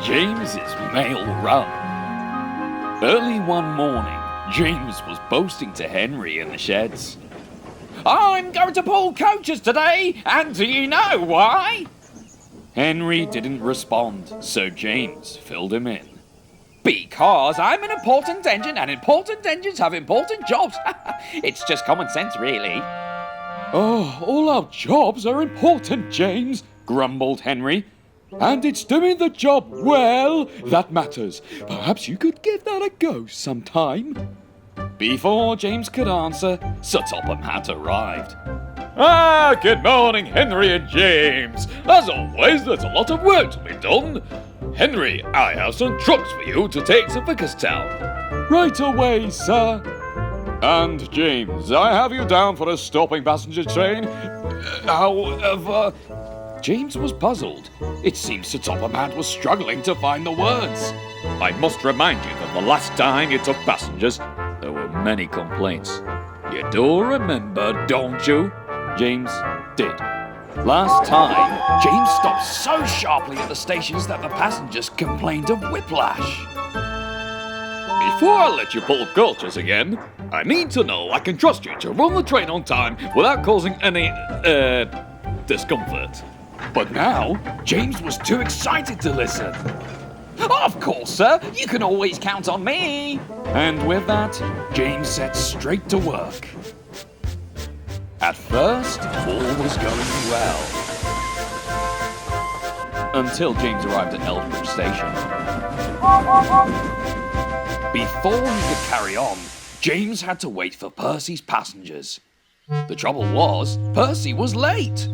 James's mail run. Early one morning, James was boasting to Henry in the sheds. "I'm going to pull coaches today, and do you know why?" Henry didn't respond, so James filled him in. "Because I'm an important engine, and important engines have important jobs. It's just common sense, really." "Oh, all our jobs are important, James," grumbled Henry. "And it's doing the job well that matters. Perhaps you could give that a go sometime." Before James could answer, Sir Topham Hatt arrived. Good morning, Henry and James. As always, there's a lot of work to be done. Henry, I have some trucks for you to take to Vicarstown." "Right away, sir." "And James, I have you down for a stopping passenger train. However..." James was puzzled. It seems Sir Topham Hatt was struggling to find the words. "I must remind you that the last time you took passengers, there were many complaints. You do remember, don't you?" James did. Last time, James stopped so sharply at the stations that the passengers complained of whiplash. "Before I let you pull coaches again, I need to know I can trust you to run the train on time without causing any, discomfort." But now, James was too excited to listen. "Of course, sir. You can always count on me." And with that, James set straight to work. At first, all was going well. Until James arrived at Elsbridge Station. Before he could carry on, James had to wait for Percy's passengers. The trouble was, Percy was late.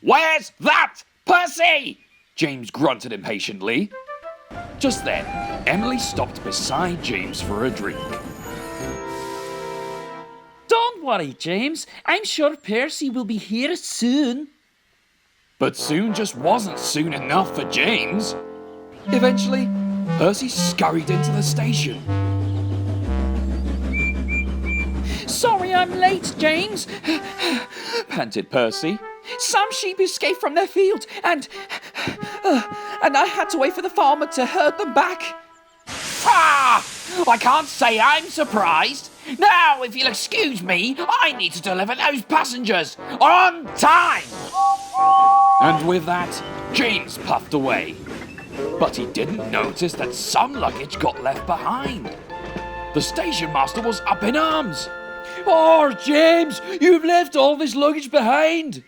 "Where's that Percy?" James grunted impatiently. Just then, Emily stopped beside James for a drink. "Don't worry, James. I'm sure Percy will be here soon." But soon just wasn't soon enough for James. Eventually, Percy scurried into the station. "Sorry I'm late, James," panted Percy. "Some sheep escaped from their field, and I had to wait for the farmer to herd them back." I can't say I'm surprised. Now, if you'll excuse me, I need to deliver those passengers on time. And with that, James puffed away. But he didn't notice that some luggage got left behind. The station master was up in arms. "Oh, James, you've left all this luggage behind."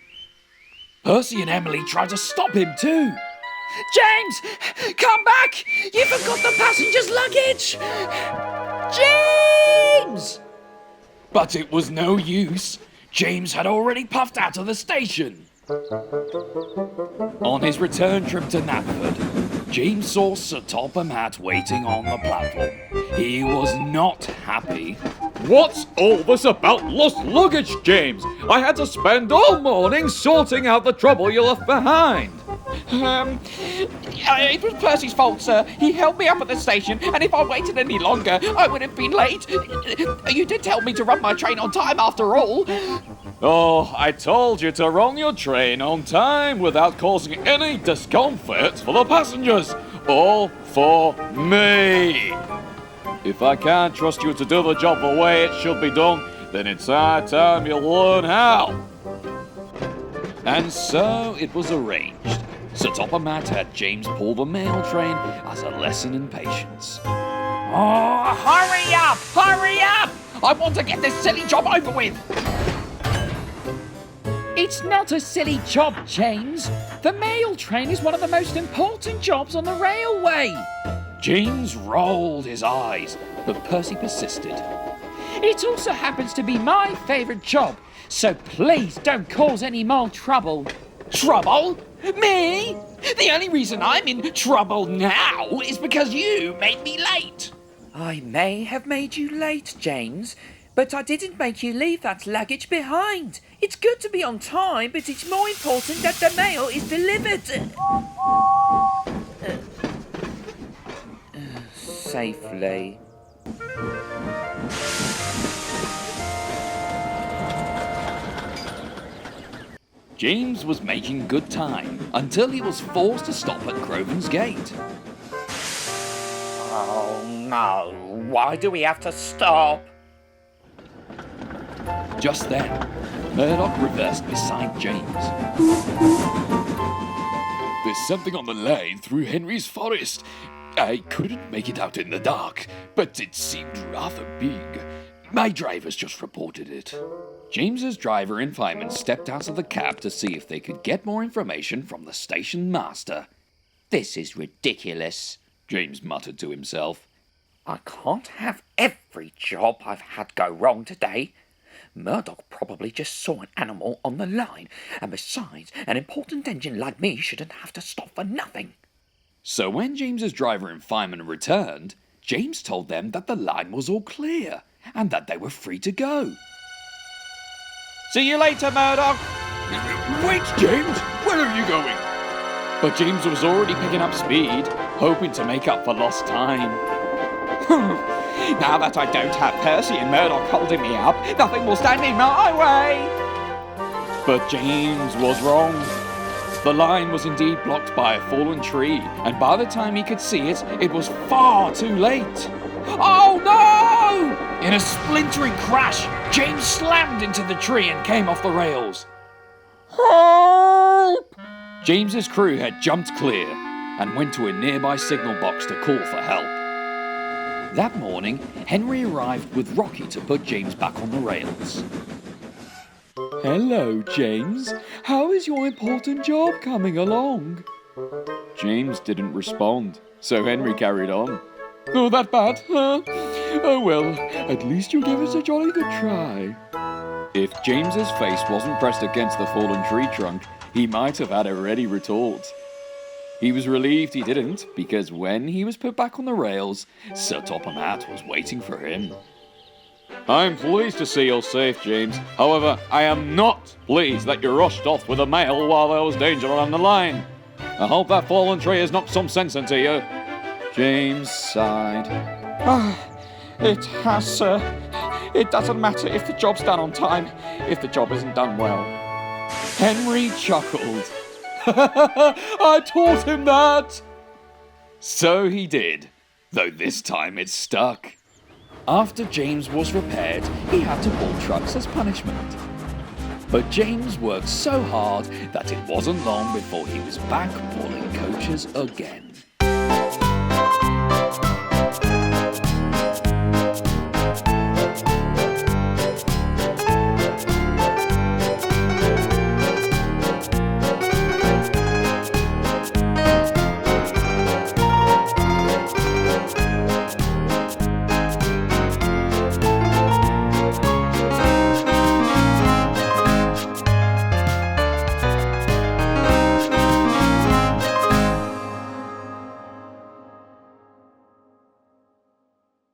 Percy and Emily tried to stop him too. "James, come back! You forgot the passenger's luggage! James!" But it was no use. James had already puffed out of the station. On his return trip to Knapford, James saw Sir Topham Hatt waiting on the platform. He was not happy. "What's all this about lost luggage, James? I had to spend all morning sorting out the trouble you left behind." It was Percy's fault, sir. He held me up at the station, and if I waited any longer, I would have been late. You did tell me to run my train on time after all." "Oh, I told you to run your train on time without causing any discomfort for the passengers. All for me. If I can't trust you to do the job the way it should be done, then it's high time you learn how." And so it was arranged. Sir Topham Hatt had James pull the mail train as a lesson in patience. "Oh, hurry up! Hurry up! I want to get this silly job over with." "It's not a silly job, James. The mail train is one of the most important jobs on the railway." James rolled his eyes, but Percy persisted. "It also happens to be my favourite job, so please don't cause any more trouble." "Trouble? Me? The only reason I'm in trouble now is because you made me late." "I may have made you late, James, but I didn't make you leave that luggage behind. It's good to be on time, but it's more important that the mail is delivered safely." James was making good time until he was forced to stop at Crovan's gate. Oh no, why do we have to stop? Just then, Murdoch reversed beside James. There's something on the line through Henry's forest. I couldn't make it out in the dark, but it seemed rather big. My driver's just reported it. James's driver and fireman stepped out of the cab to see if they could get more information from the station master. This is ridiculous, James muttered to himself. I can't have every job I've had go wrong today. Murdoch probably just saw an animal on the line, and besides, an important engine like me shouldn't have to stop for nothing. So when James's driver and fireman returned, James told them that the line was all clear, and that they were free to go. See you later, Murdoch! Wait, James! Where are you going? But James was already picking up speed, hoping to make up for lost time. Now that I don't have Percy and Murdoch holding me up, nothing will stand in my way! But James was wrong. The line was indeed blocked by a fallen tree, and by the time he could see it, it was far too late. Oh no! In a splintering crash, James slammed into the tree and came off the rails. Help! James's crew had jumped clear and went to a nearby signal box to call for help. That morning, Henry arrived with Rocky to put James back on the rails. Hello, James. How is your important job coming along? James didn't respond, so Henry carried on. Oh, that bad, huh? Oh well, at least you gave us a jolly good try. If James's face wasn't pressed against the fallen tree trunk, he might have had a ready retort. He was relieved he didn't, because when he was put back on the rails, Sir Topham Hatt was waiting for him. I'm pleased to see you're safe, James. However, I am not pleased that you rushed off with a mail while there was danger on the line. I hope that fallen tree has knocked some sense into you. James sighed. It has, sir. It doesn't matter if the job's done on time, if the job isn't done well. Henry chuckled. I taught him that! So he did, though this time it stuck. After James was repaired, he had to pull trucks as punishment. But James worked so hard that it wasn't long before he was back pulling coaches again.